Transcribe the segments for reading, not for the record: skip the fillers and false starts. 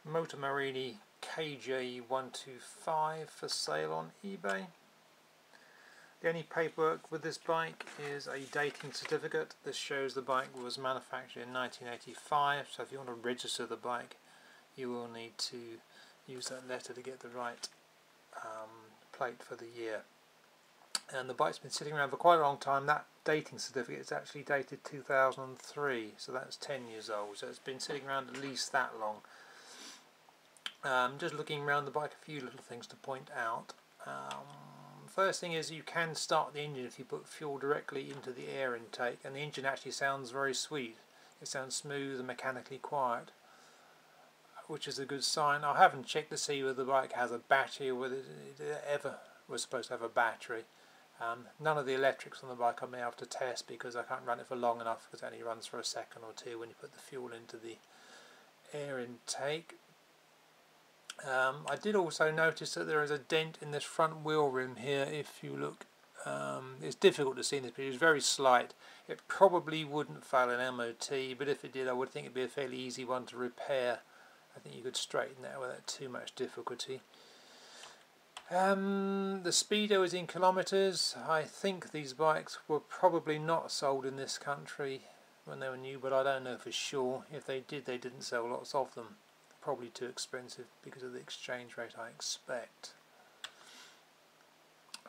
Moto Morini KJ125 for sale on eBay. The only paperwork with this bike is a dating certificate. This shows the bike was manufactured in 1985, so if you want to register the bike you will need to use that letter to get the right plate for the year. And the bike's been sitting around for quite a long time. That dating certificate is actually dated 2003, so that's 10 years old, so it's been sitting around at least that long. Just looking around the bike, a few little things to point out. First thing is you can start the engine if you put fuel directly into the air intake, and the engine actually sounds very sweet. It sounds smooth and mechanically quiet, which is a good sign. I haven't checked to see whether the bike has a battery or whether it ever was supposed to have a battery. None of the electrics on the bike I'm able to test because I can't run it for long enough, because it only runs for a second or two when you put the fuel into the air intake. I did also notice that there is a dent in this front wheel rim here. If you look, it's difficult to see in this picture, it's very slight. It probably wouldn't fail an MOT, but if it did I would think it'd be a fairly easy one to repair. I think you could straighten that without too much difficulty. The speedo is in kilometres. I think these bikes were probably not sold in this country when they were new, but I don't know for sure. If they did, they didn't sell lots of them. Probably too expensive because of the exchange rate, I expect.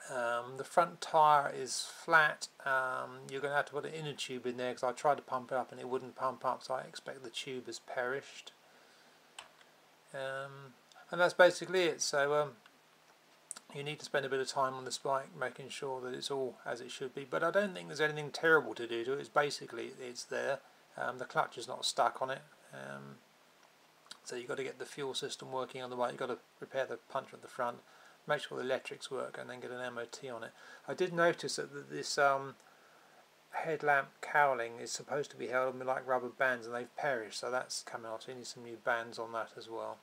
The front tyre is flat. You're going to have to put an inner tube in there because I tried to pump it up and it wouldn't pump up, so I expect the tube has perished. And that's basically it. So you need to spend a bit of time on this bike making sure that it's all as it should be, but I don't think there's anything terrible to do to it. It's basically, it's there. The clutch is not stuck on it. So you've got to get the fuel system working on the bike. You've got to repair the puncher at the front, make sure the electrics work, and then get an MOT on it. I did notice that this headlamp cowling is supposed to be held with like rubber bands, and they've perished, so that's coming off. So you need some new bands on that as well.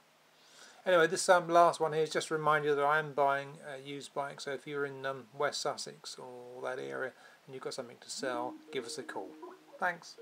Anyway, this last one here is just to remind you that I am buying a used bike, so if you're in West Sussex or that area and you've got something to sell, give us a call. Thanks.